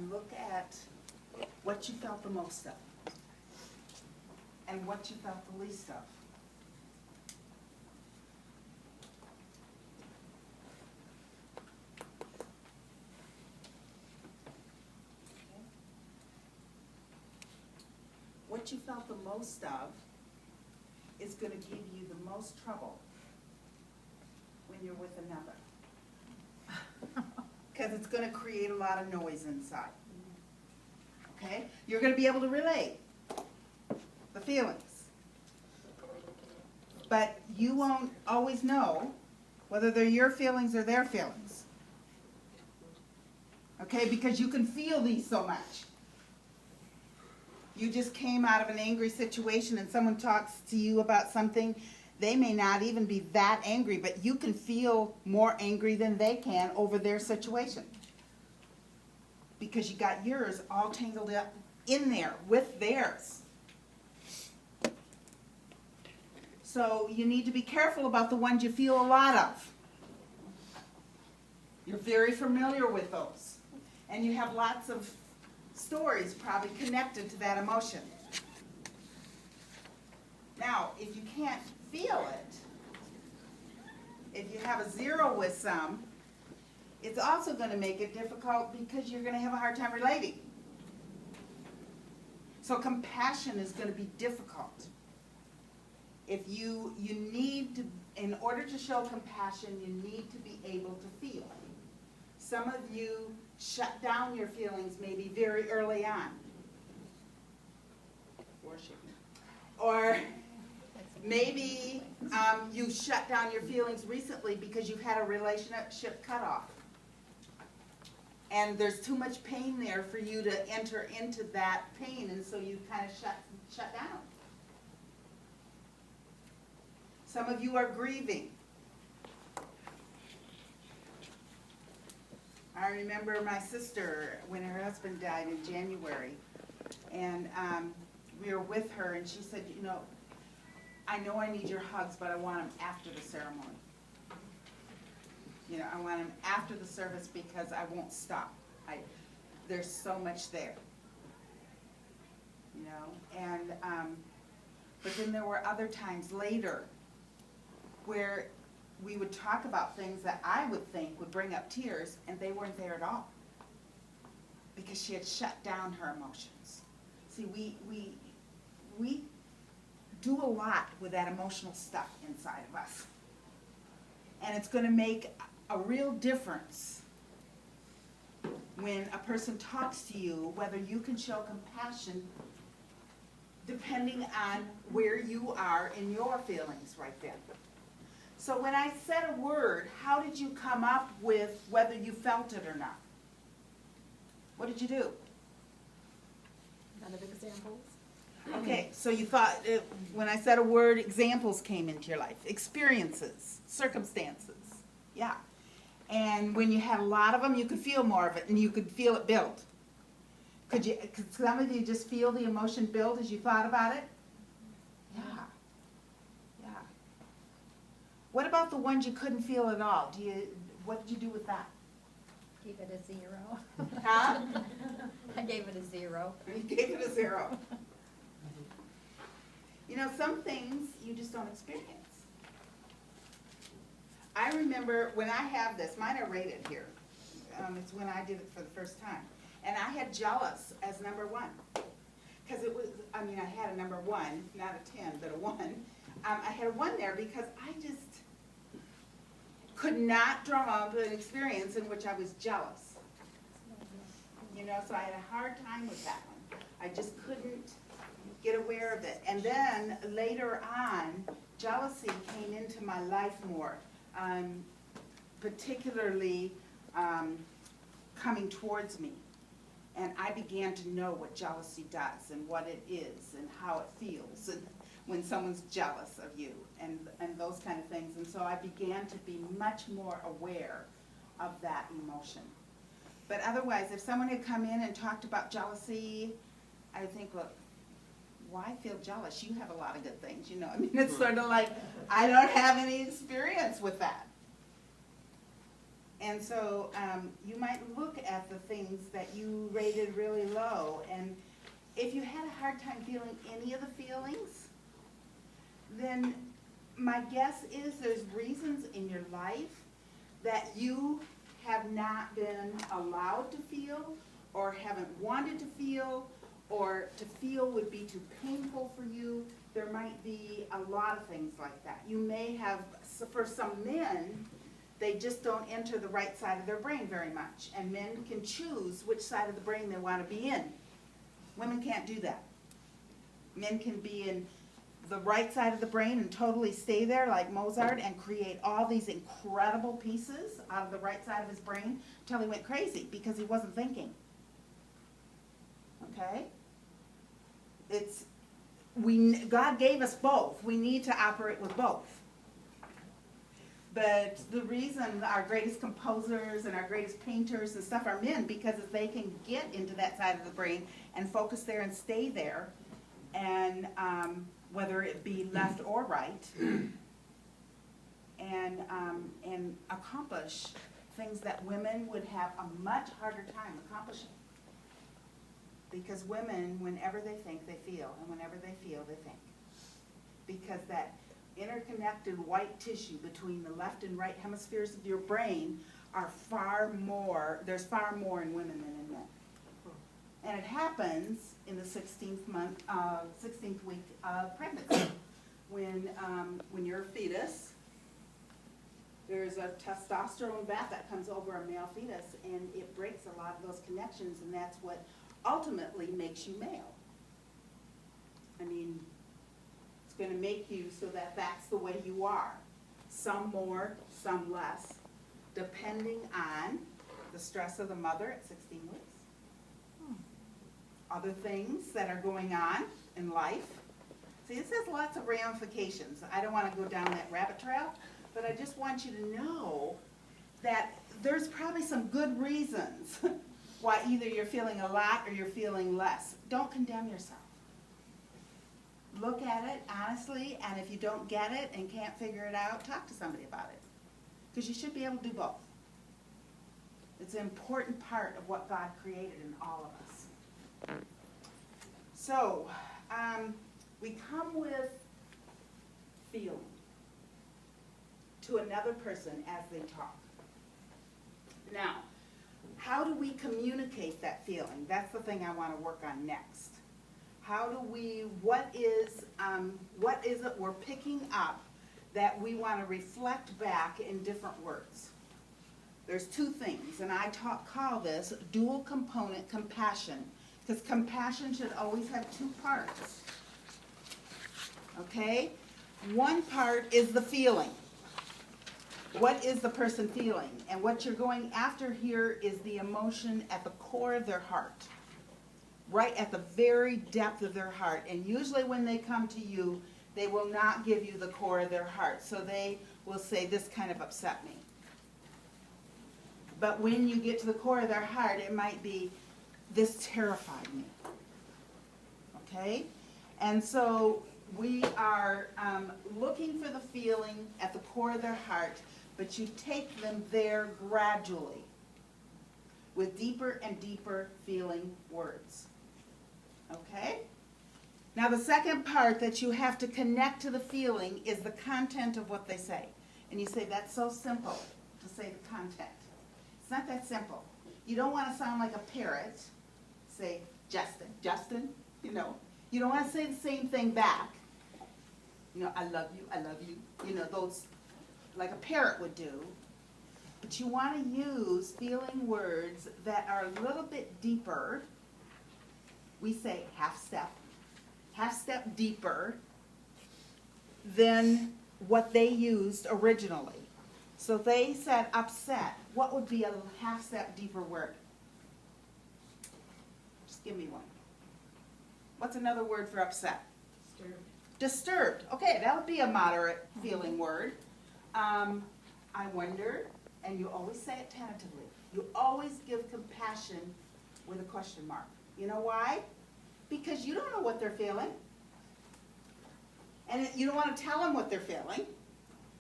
and look at what you felt the most of and what you felt the least of. Okay. What you felt the most of is going to give you the most trouble when you're with another. Because it's going to create a lot of noise inside. Okay? You're going to be able to relate the feelings. But you won't always know whether they're your feelings or their feelings. Okay? Because you can feel these so much. You just came out of an angry situation and someone talks to you about something. They may not even be that angry, but you can feel more angry than they can over their situation. Because you got yours all tangled up in there with theirs. So you need to be careful about the ones you feel a lot of. You're very familiar with those. And you have lots of stories probably connected to that emotion. Now, if you can't feel it, if you have a 0 with some, it's also going to make it difficult because you're going to have a hard time relating. So compassion is going to be difficult. If you need to, in order to show compassion, you need to be able to feel. Some of you shut down your feelings maybe very early on. Or maybe you shut down your feelings recently because you've had a relationship cut off. And there's too much pain there for you to enter into that pain, and so you kind of shut down. Some of you are grieving. I remember my sister when her husband died in January, and we were with her, and she said, you know I need your hugs, but I want them after the ceremony. You know, I want them after the service because I won't stop. There's so much there. You know, and but then there were other times later where we would talk about things that I would think would bring up tears, and they weren't there at all because she had shut down her emotions. See, we do a lot with that emotional stuff inside of us, and it's going to make a real difference when a person talks to you, whether you can show compassion depending on where you are in your feelings right then. So when I said a word, how did you come up with whether you felt it or not? What did you do? None of examples. Okay, so you thought, when I said a word, examples came into your life. Experiences, circumstances, yeah. And when you had a lot of them, you could feel more of it, and you could feel it build. Could some of you just feel the emotion build as you thought about it? Yeah. What about the ones you couldn't feel at all? What did you do with that? Gave it a 0. Huh? I gave it a 0. You gave it a 0. You know, some things you just don't experience. I remember when I have this, mine are rated here. It's when I did it for the first time. And I had jealous as number 1. Because it was, I had a number 1, not a 10, but a 1. I had a 1 there because I just could not drum up an experience in which I was jealous. You know, so I had a hard time with that one. I just couldn't get aware of it. And then later on, jealousy came into my life more, particularly coming towards me. And I began to know what jealousy does and what it is and how it feels and when someone's jealous of you and those kind of things. And so I began to be much more aware of that emotion. But otherwise, if someone had come in and talked about jealousy, I think, look, why feel jealous? You have a lot of good things, you know. It's sort of like, I don't have any experience with that. And so you might look at the things that you rated really low, and if you had a hard time feeling any of the feelings, then my guess is there's reasons in your life that you have not been allowed to feel, or haven't wanted to feel, or to feel would be too painful for you. There might be a lot of things like that. You may have, for some men, they just don't enter the right side of their brain very much, and men can choose which side of the brain they want to be in. Women can't do that. Men can be in the right side of the brain and totally stay there like Mozart and create all these incredible pieces out of the right side of his brain until he went crazy because he wasn't thinking. Okay? God gave us both. We need to operate with both. But the reason our greatest composers and our greatest painters and stuff are men, because if they can get into that side of the brain and focus there and stay there, and whether it be left or right, and accomplish things that women would have a much harder time accomplishing. Because women, whenever they think, they feel, and whenever they feel, they think. Because that interconnected white tissue between the left and right hemispheres of your brain are there's far more in women than in men. And it happens in the 16th week of pregnancy. When you're a fetus, there's a testosterone bath that comes over a male fetus, and it breaks a lot of those connections, and that's what ultimately makes you male. I mean, it's going to make you so that that's the way you are. Some more, some less, depending on the stress of the mother at 16 weeks. Other things that are going on in life. See, this has lots of ramifications. I don't want to go down that rabbit trail, but I just want you to know that there's probably some good reasons why either you're feeling a lot or you're feeling less. Don't condemn yourself. Look at it honestly, and if you don't get it and can't figure it out, talk to somebody about it. Because you should be able to do both. It's an important part of what God created in all of us. So, we come with feeling to another person as they talk. Now, how do we communicate that feeling? That's the thing I want to work on next. How do we, what is it we're picking up that we want to reflect back in different words? There's two things, and I call this dual component compassion, because compassion should always have two parts. Okay? One part is the feeling. What is the person feeling? And what you're going after here is the emotion at the core of their heart. Right at the very depth of their heart. And usually when they come to you, they will not give you the core of their heart. So they will say, this kind of upset me. But when you get to the core of their heart, it might be, this terrified me. Okay? And so we are looking for the feeling at the core of their heart, but you take them there gradually with deeper and deeper feeling words. Okay? Now the second part that you have to connect to the feeling is the content of what they say. And you say, that's so simple to say the content. It's not that simple. You don't want to sound like a parrot. Say, Justin, Justin, you know. You don't want to say the same thing back. You know, I love you, you know, those, like a parrot would do. But you want to use feeling words that are a little bit deeper. We say half step deeper than what they used originally. So they said upset. What would be a half step deeper word? Just give me one. What's another word for upset? Disturbed. Disturbed. Okay, that would be a moderate feeling word. I wonder, and you always say it tentatively. You always give compassion with a question mark. You know why? Because you don't know what they're feeling. And you don't want to tell them what they're feeling,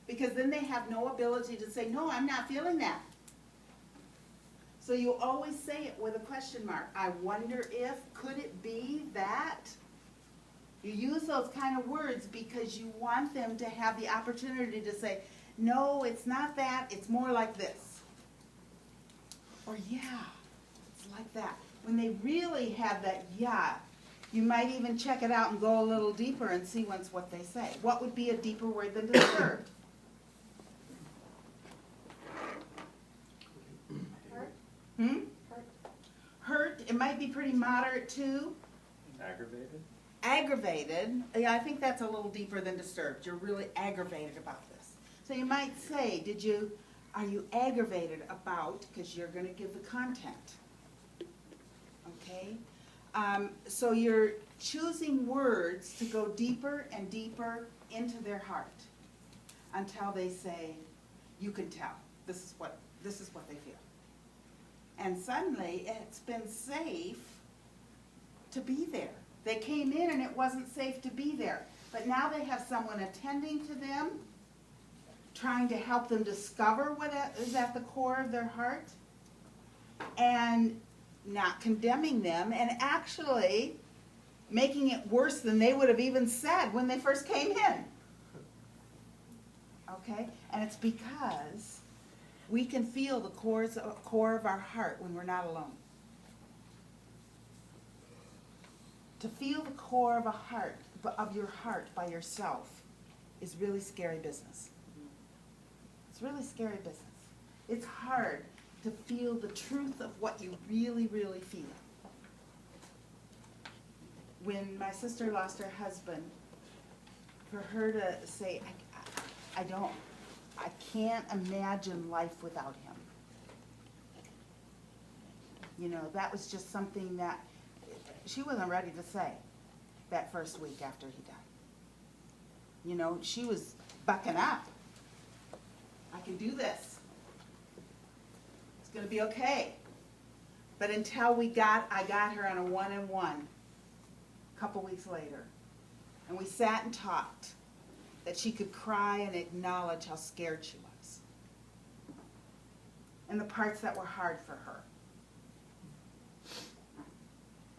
because then they have no ability to say, no, I'm not feeling that. So you always say it with a question mark. I wonder if, could it be that? You use those kind of words because you want them to have the opportunity to say, no, it's not that, it's more like this. Or yeah, it's like that. When they really have that yeah, you might even check it out and go a little deeper and see what they say. What would be a deeper word than disturbed? Hurt? Hmm? Hurt? Hurt, it might be pretty moderate too. Aggravated? Aggravated, yeah, I think that's a little deeper than disturbed. You're really aggravated about this. So you might say, are you aggravated about, because you're going to give the content. Okay? So you're choosing words to go deeper and deeper into their heart until they say, you can tell. This is what they feel. And suddenly it's been safe to be there. They came in and it wasn't safe to be there. But now they have someone attending to them, trying to help them discover what is at the core of their heart, and not condemning them, and actually making it worse than they would have even said when they first came in. Okay? And it's because we can feel the core of our heart when we're not alone. To feel the core of your heart by yourself is really scary business. It's really scary business. It's hard to feel the truth of what you really, really feel. When my sister lost her husband, for her to say, I can't imagine life without him. You know, that was just something that she wasn't ready to say that first week after he died. You know, she was bucking up. I can do this. It's going to be okay. But until I got her on a one-on-one a couple weeks later, and we sat and talked, that she could cry and acknowledge how scared she was. And the parts that were hard for her.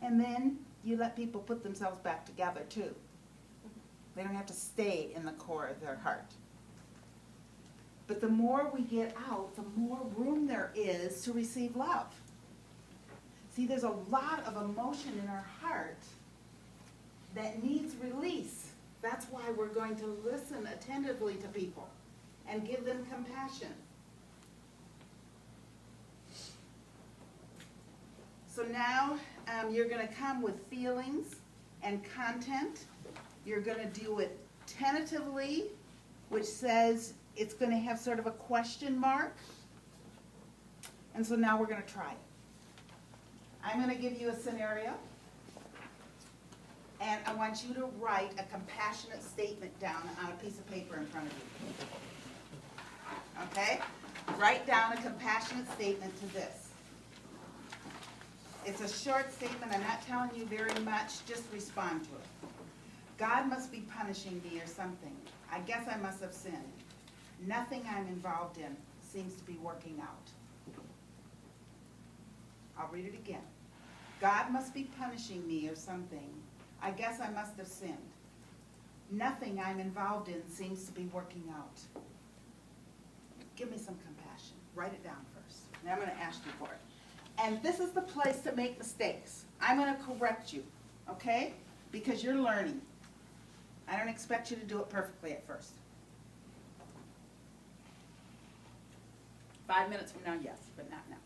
And then you let people put themselves back together too. They don't have to stay in the core of their heart. But the more we get out, the more room there is to receive love. See, there's a lot of emotion in our heart that needs release. That's why we're going to listen attentively to people and give them compassion. So now you're going to come with feelings and content. You're going to do it tentatively, which says it's going to have sort of a question mark. And so now we're going to try it. I'm going to give you a scenario. And I want you to write a compassionate statement down on a piece of paper in front of you. Okay? Write down a compassionate statement to this. It's a short statement. I'm not telling you very much. Just respond to it. God must be punishing me or something. I guess I must have sinned. Nothing I'm involved in seems to be working out. I'll read it again. God must be punishing me or something. I guess I must have sinned. Nothing I'm involved in seems to be working out. Give me some compassion. Write it down first. And I'm going to ask you for it. And this is the place to make mistakes. I'm going to correct you, okay? Because you're learning. I don't expect you to do it perfectly at first. 5 minutes from now, yes, but not now.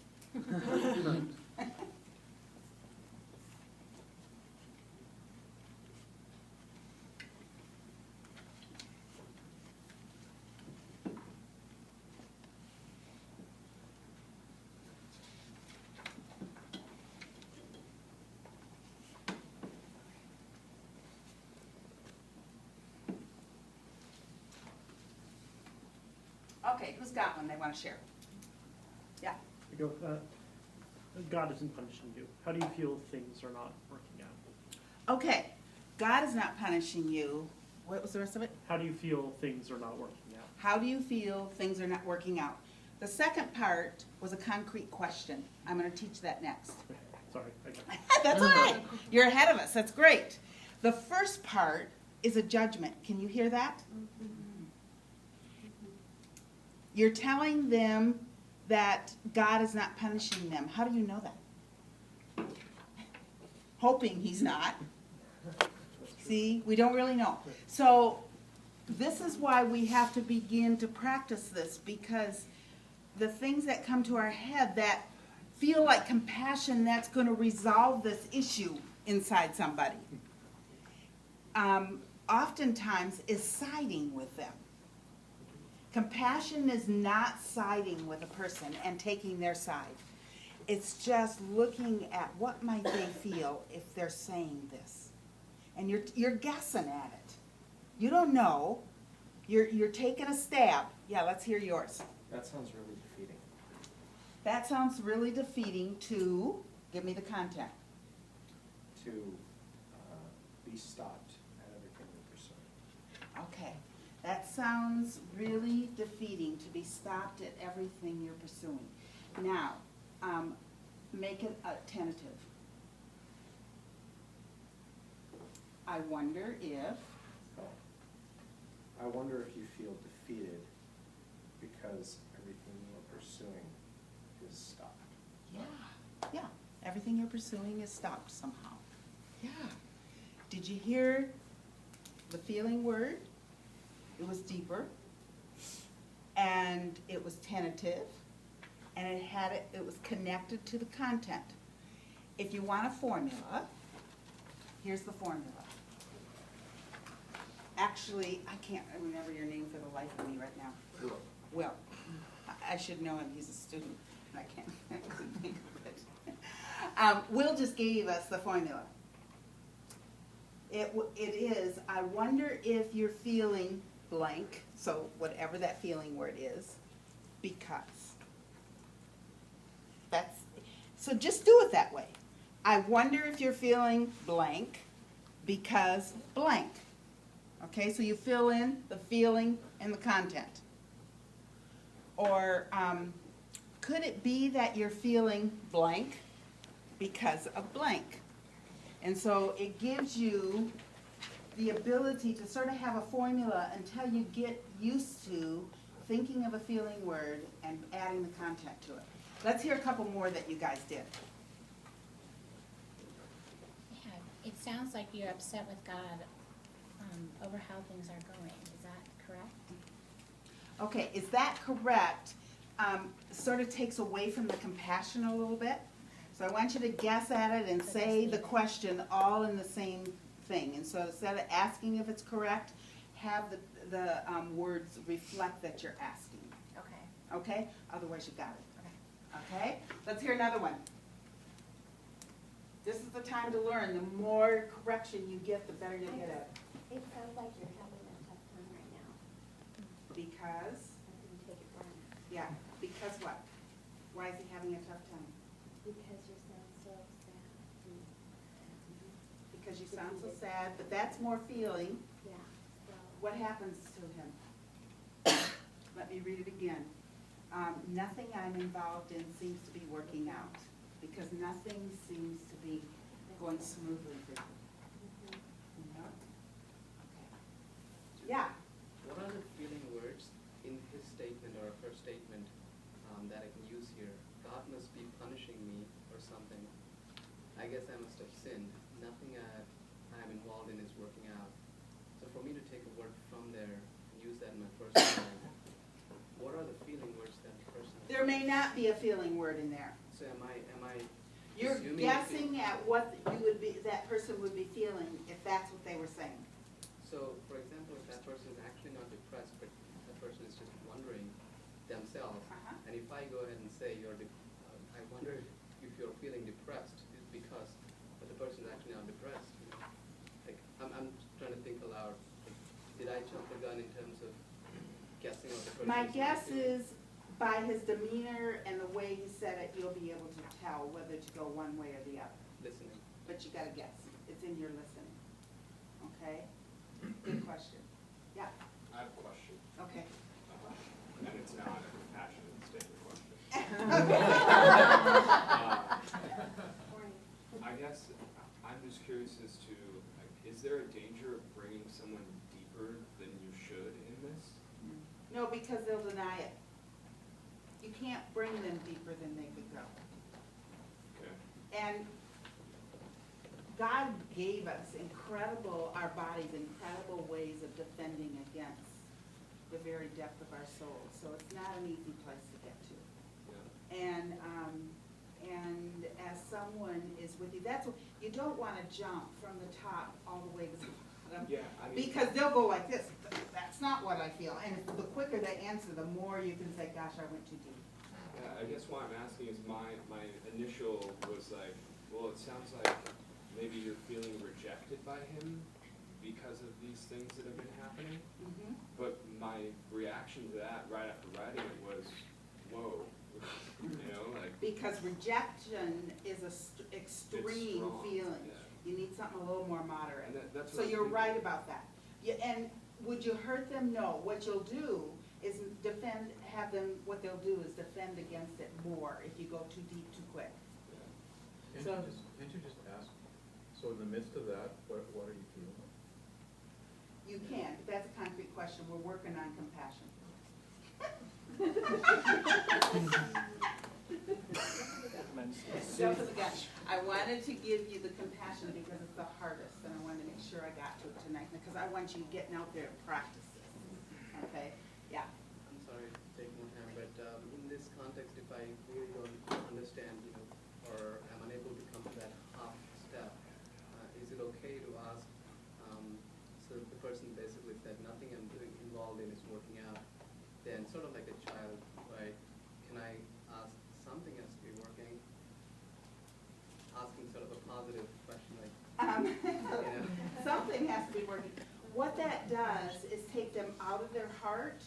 Okay, who's got one they want to share? Yeah. I go, God isn't punishing you. How do you feel things are not working out? Okay, God is not punishing you. What was the rest of it? How do you feel things are not working out? How do you feel things are not working out? The second part was a concrete question. I'm gonna teach that next. Sorry, I got it. That's all right. You're ahead of us. That's great. The first part is a judgment. Can you hear that? You're telling them that God is not punishing them. How do you know that? Hoping he's not. See, we don't really know. So this is why we have to begin to practice this, because the things that come to our head that feel like compassion, that's going to resolve this issue inside somebody, oftentimes is siding with them. Compassion is not siding with a person and taking their side. It's just looking at what might they feel if they're saying this. And you're guessing at it. You don't know. You're taking a stab. Yeah, let's hear yours. That sounds really defeating. That sounds really defeating to, give me the content. To be stopped at everything we're pursuing. Okay. That sounds really defeating, to be stopped at everything you're pursuing. Now, make it a tentative. I wonder if, I wonder if you feel defeated because everything you're pursuing is stopped. yeah, everything you're pursuing is stopped somehow. Yeah. Did you hear the feeling word? It was deeper, and it was tentative, and it was connected to the content. If you want a formula, here's the formula. Actually, I can't remember your name for the life of me right now. Will. I should know him, he's a student. I can't think of it. Will just gave us the formula. It is, I wonder if you're feeling blank, so whatever that feeling word is, because. So just do it that way. I wonder if you're feeling blank because blank. Okay, so you fill in the feeling and the content. Or could it be that you're feeling blank because of blank? And so it gives you the ability to sort of have a formula until you get used to thinking of a feeling word and adding the content to it. Let's hear a couple more that you guys did. Yeah, it sounds like you're upset with God over how things are going. Is that correct? Okay, is that correct? Sort of takes away from the compassion a little bit. So I want you to guess at it and say the question all in the same thing. And so instead of asking if it's correct, have the words reflect that you're asking. Okay. Okay? Otherwise you got it. Okay. Okay? Let's hear another one. This is the time to learn. The more correction you get, the better you get at it. It sounds like you're having a tough time right now. Because, I didn't take it wrong. yeah, because what? Why is he having a tough time? Because you sound so sad. Because you sound so sad, but that's more feeling. Yeah, so. What happens to him? Let me read it again. Nothing I'm involved in seems to be working out, because nothing seems to be going smoothly for you. Yeah? Okay. Yeah. What are the feeling words in his statement or her statement that I can use here? God must be punishing me or something. I guess I must have sinned. Nothing I'm involved in is working out. So for me to take a word from there and use that in my personal life, what are the feeling words that person? There may not be a feeling word in there. So am I You're assuming guessing at what that person would be feeling if that's what they were saying. So, for example, if that person is actually not depressed, but that person is just wondering themselves, and if I go ahead and say, I wonder if you're feeling depressed, it's because, but the person is actually not depressed. You know? Like, I'm trying to think aloud. Like, did I jump the gun in terms of guessing what the person My is guess feeling? is by his demeanor and the way he said it, you'll be able to tell whether to go one way or the other. Listening. But you gotta guess. It's in your listening. Okay? Good question. Yeah, I have a question, okay. and it's not a compassionate statement. I guess I'm just curious as to, like, is there a danger of bringing someone deeper than you should in this? No, because they'll deny it. You can't bring them deeper than they could go. Okay. And God gave us our bodies, incredible ways of defending against the very depth of our souls. So it's not an easy place to get to. Yeah. And as someone is with you, that's what, you don't wanna jump from the top all the way to the bottom. Yeah, I mean. Because they'll go like this, that's not what I feel. And the quicker they answer, the more you can say, gosh, I went too deep. Yeah, I guess why I'm asking is my initial was like, well, it sounds like maybe you're feeling rejected by him because of these things that have been happening. Mhm. But my reaction to that right after writing it was, whoa, you know, like. Because rejection is a extreme strong, feeling. yeah. You need something a little more moderate. And that's So what I'm you're thinking. right about that. And would you hurt them? No. What you'll do is what they'll do is defend against it more if you go too deep too quick. Yeah. So- Can't you just ask, so in the midst of that, what are you feeling? You can, but that's a concrete question. We're working on compassion. Jump to the gun. I wanted to give you the compassion because it's the hardest, and I wanted to make sure I got to it tonight, because I want you getting out there and practice this. Okay? Yeah. I'm sorry to take more time, but in this context, if I really don't understand, or am unable to come to that half step, is it okay to ask, so the person basically said, nothing I'm doing involved in is working out, then sort of like a child, right, can I ask something has to be working? Asking sort of a positive question like, Something has to be working. What that does is take them out of their heart,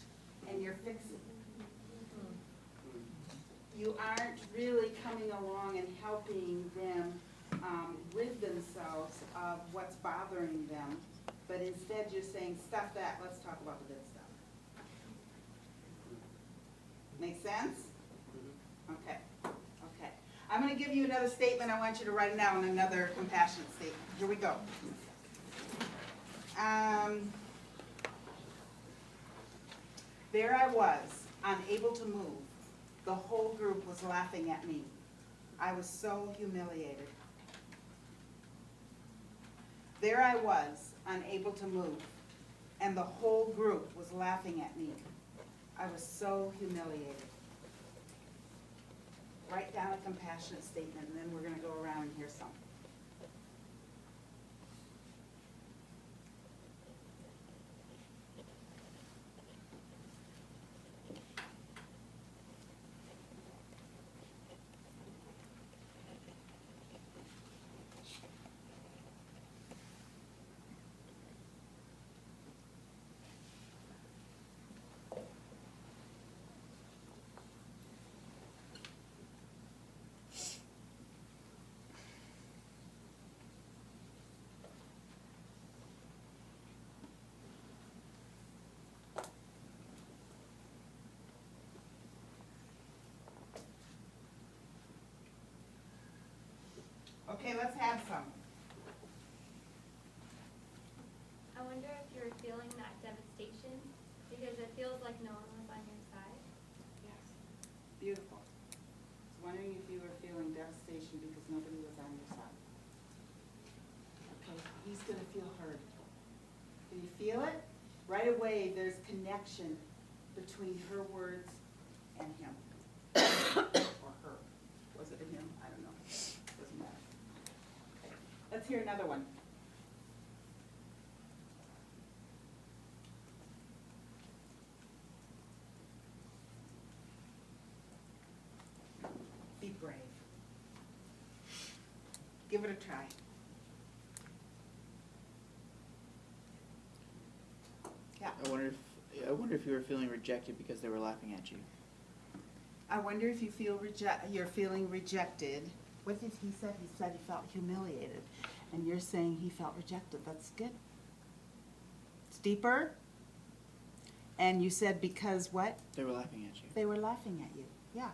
and you're fixing. You aren't really coming along and helping them rid themselves of what's bothering them, but instead you're saying, stuff that, let's talk about the good stuff. Make sense? Okay, okay. I'm gonna give you another statement. I want you to write it down, another compassionate statement. Here we go. There I was, unable to move. The whole group was laughing at me. I was so humiliated. There I was, unable to move, and the whole group was laughing at me. I was so humiliated. Write down a compassionate statement, and then we're going to go around and hear some. Okay, let's have some. I wonder if you're feeling that devastation, because it feels like no one was on your side. Yes. Beautiful. I was wondering if you were feeling devastation because nobody was on your side. Okay, he's gonna feel hurt. Do you feel it? Right away, there's connection between her words and him. Or her. Was it him? I don't know. Doesn't matter. Okay. Let's hear another one. Be brave. Give it a try. Yeah. I wonder if you were feeling rejected because they were laughing at you. I wonder if you feel you're feeling rejected. What did he say? He said he felt humiliated. And you're saying he felt rejected. That's good. It's deeper. And you said because what? They were laughing at you. They were laughing at you. Yeah.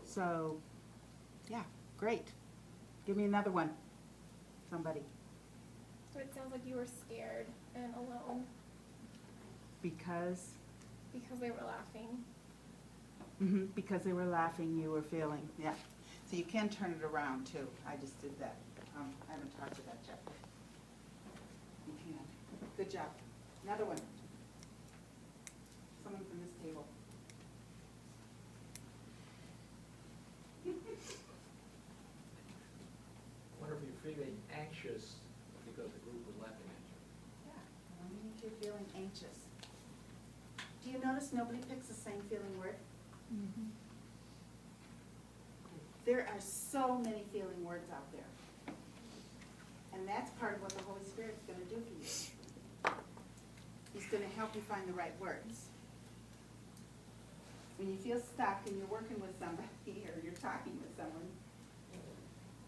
So, yeah, great. Give me another one, somebody. So it sounds like you were scared and alone Because, because they were laughing. because they were laughing, you were feeling, yeah. So you can turn it around too. I just did that. I haven't talked to that yet. You can. Good job. Another one. Someone from this table. I wonder if you're feeling anxious because the group was laughing at you. Yeah, wondering if you're feeling anxious. Do you notice nobody picks the same feeling word? There are so many feeling words out there. And that's part of what the Holy Spirit's gonna do for you. He's gonna help you find the right words. When you feel stuck and you're working with somebody or you're talking with someone,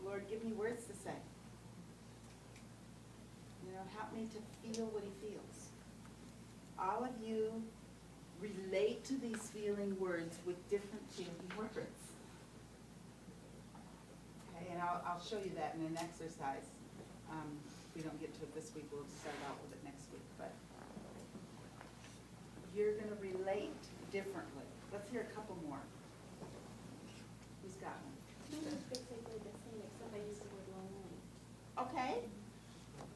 Lord, give me words to say. You know, help me to feel what he feels. All of you relate to these feeling words with different feeling words. Okay, and I'll show you that in an exercise. If we don't get to it this week, we'll start out with it next week, but you're gonna relate differently. Let's hear a couple more. Who's got one? It's basically the same, except I used the word lonely. Okay,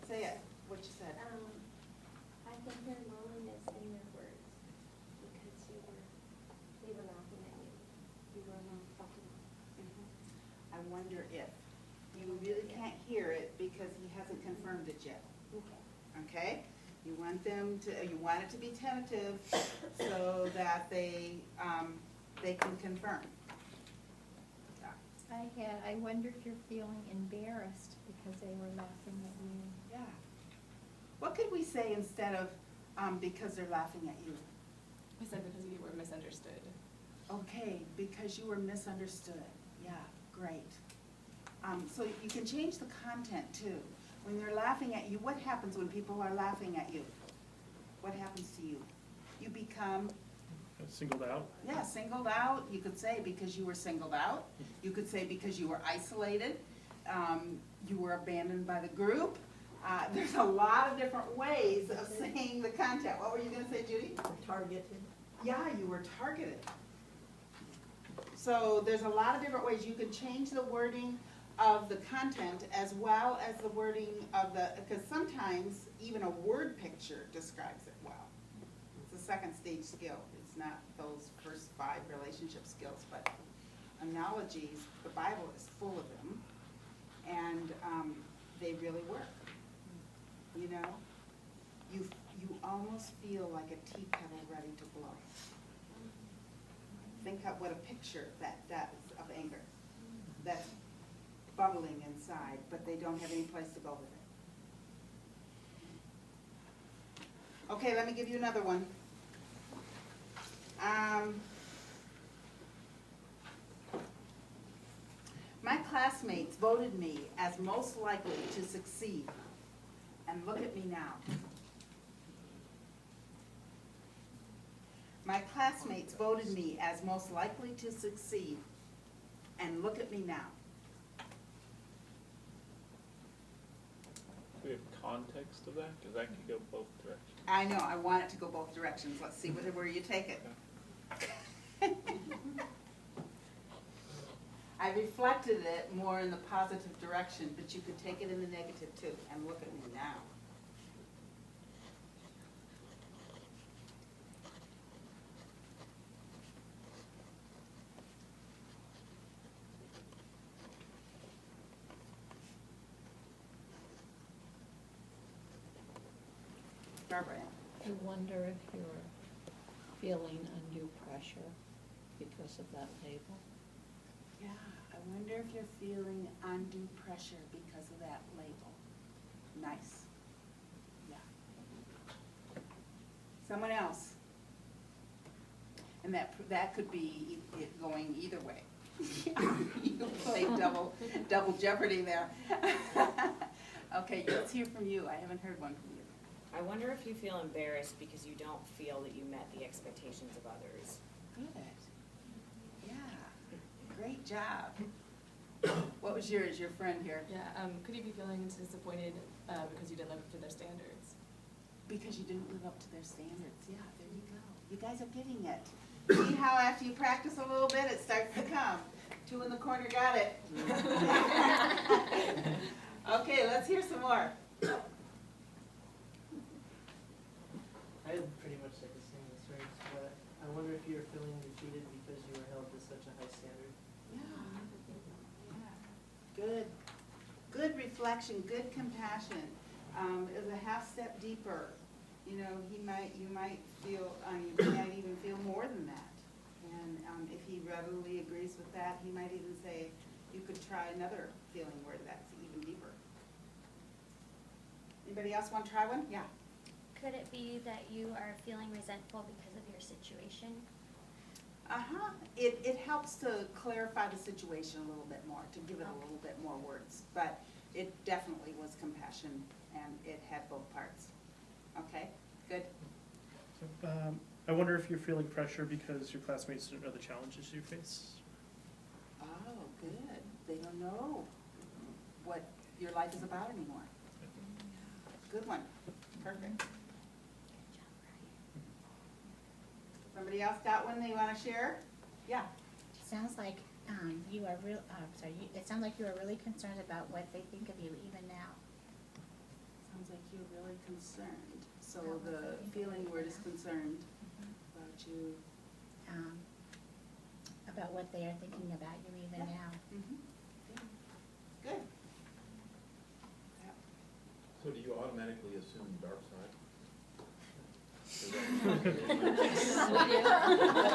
say it, what you said. I can hear loneliness in your words because they were laughing at you. You were alone, talking. I wonder if. You really can't hear it because he hasn't confirmed it yet. Okay. Okay? You want it to be tentative so that they can confirm. Yeah. I wonder if you're feeling embarrassed because they were laughing at you. Yeah. What could we say instead of because they're laughing at you? I said because you were misunderstood. Okay, because you were misunderstood. Yeah, great. So you can change the content too. When they're laughing at you, what happens when people are laughing at you? What happens to you? You become, Singled out? yeah, singled out. You could say because you were singled out. You could say because you were isolated. You were abandoned by the group. There's a lot of different ways of saying the content. What were you gonna say, Judy? Targeted. Yeah, you were targeted. So there's a lot of different ways. You can change the wording of the content as well as the wording of because sometimes even a word picture describes it well. It's a second stage skill. It's not those first 5 relationship skills, but analogies, the Bible is full of them, and they really work. You know, you almost feel like a tea kettle ready to blow. Think of what a picture that is of anger. That's bubbling inside, but they don't have any place to go with it. Okay, let me give you another one. My classmates voted me as most likely to succeed, and look at me now. My classmates voted me as most likely to succeed, and look at me now. Do we have context of that? Because that could go both directions. I know, I want it to go both directions. Let's see where you take it. I reflected it more in the positive direction, but you could take it in the negative too, and look at me now. Barbara. I wonder if you're feeling undue pressure because of that label. Yeah, I wonder if you're feeling undue pressure because of that label. Nice. Yeah. Someone else. And that could be it going either way. You played double jeopardy there. Okay, let's hear from you. I haven't heard one from you. I wonder if you feel embarrassed because you don't feel that you met the expectations of others. Good. Yeah. Great job. What was yours, your friend here? Yeah, could you be feeling disappointed because you didn't live up to their standards? Because you didn't live up to their standards. Yeah, there you go. You guys are getting it. See how after you practice a little bit, it starts to come. Two in the corner got it. Okay, let's hear some more. I pretty much said the same concerns, but I wonder if you're feeling defeated because you were held to such a high standard. Yeah. Good. Good reflection, good compassion. It was a half step deeper. You know, you might feel, you might even feel more than that. And if he readily agrees with that, he might even say, you could try another feeling where that's even deeper. Anybody else want to try one? Yeah. Could it be that you are feeling resentful because of your situation? Uh-huh. It helps to clarify the situation a little bit more, to give it a little bit more words. But it definitely was compassion, and it had both parts. Okay, good. So, I wonder if you're feeling pressure because your classmates don't know the challenges you face. Oh, good. They don't know what your life is about anymore. Good one. Perfect. Somebody else got one they want to share? Yeah. Sounds like you are it sounds like you are really concerned about what they think of you even now. Sounds like you're really concerned. So About what the they think feeling of word you is now. concerned about you. About what they are thinking about you even Yeah. now. Mhm. Good. Yep. So do you automatically assume dark side?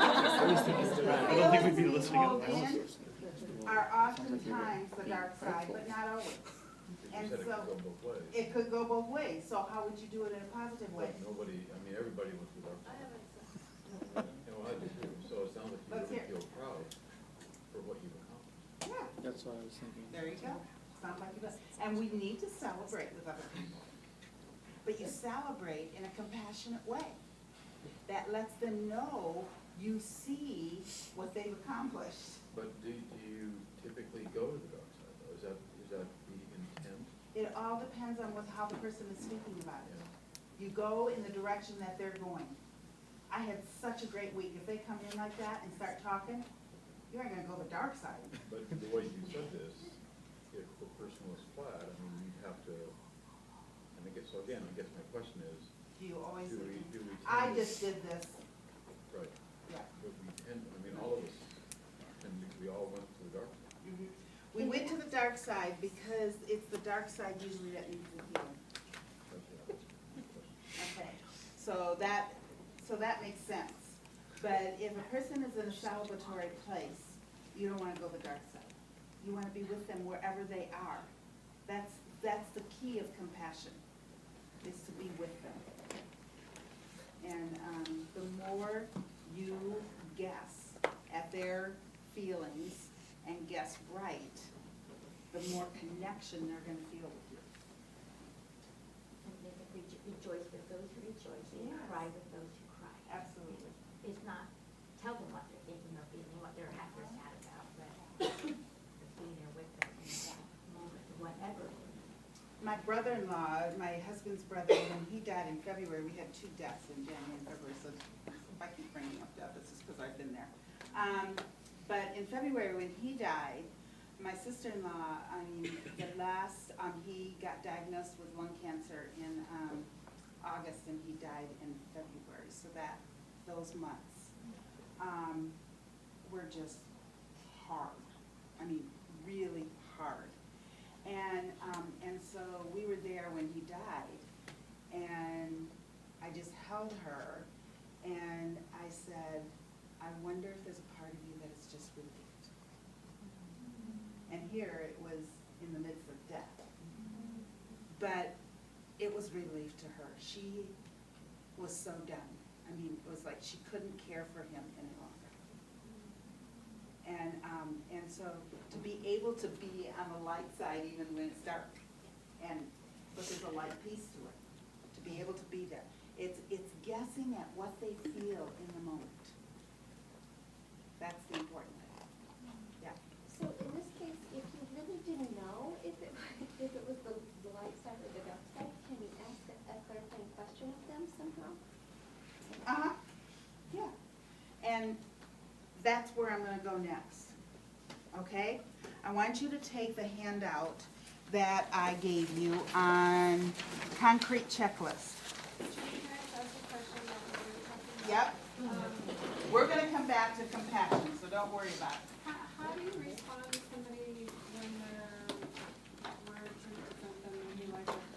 I don't think we'd be listening Called otherwise. in are oftentimes the dark side, but not always. You And said it so could go both ways. it could go both ways. So how would you do it in a positive way? But nobody, I mean, everybody wants the dark side. You know, I do too. So it sounds like you Let's really hear. feel proud for what you've accomplished. Yeah. That's what I was thinking. There you go. Sounds like it does. And we need to celebrate with other people. But you celebrate in a compassionate way. That lets them know you see what they've accomplished. But do you typically go to the dark side though? Is that the intent? It all depends on how the person is speaking about it. Yeah. You go in the direction that they're going. I had such a great week. If they come in like that and start talking, you ain't gonna go the dark side. But the way you said this, if the person was flat, I mean, you'd have to, and I guess, so again, I guess my question is, Do you always? do we I tend, just did this. right, Yeah. but we tend, I mean, all of us, and we all went to the dark side. Mhm. We went to the dark side because it's the dark side usually that needs the healing. That's my question. Okay, so that makes sense. But if a person is in a celebratory place, you don't wanna go the dark side. You wanna be with them wherever they are. That's the key of compassion, is to be with them. And the more you guess at their feelings and guess right, the more connection they're gonna feel with you. And they can rejoice with those who rejoice, and Yes. cry with those who cry. Absolutely. It's not tell them what they're thinking or feeling, what they're happy or sad about, but being there with them in that moment, whatever. My brother-in-law, my husband's brother, when he died in February, we had 2 deaths in January and February, so if I keep bringing up death, it's just because I've been there. But in February, when he died, my sister-in-law, he got diagnosed with lung cancer in August, and he died in February, so those months were just hard. I mean, really hard. And so we were there when he died, and I just held her, and I said, I wonder if there's a part of you that is just relieved. And here it was in the midst of death. But it was relief to her. She was so done. I mean, it was like she couldn't care for him any longer. And so to be able to be on the light side even when it's dark, but there's a light piece to it, to be able to be there. It's guessing at what they feel in the moment. That's the important thing. Yeah. then that's where I'm gonna go next, okay? I want you to take the handout that I gave you on concrete checklist. Yep. We're gonna come back to compassion, so don't worry about it. How do you respond to somebody when their words are different than you like?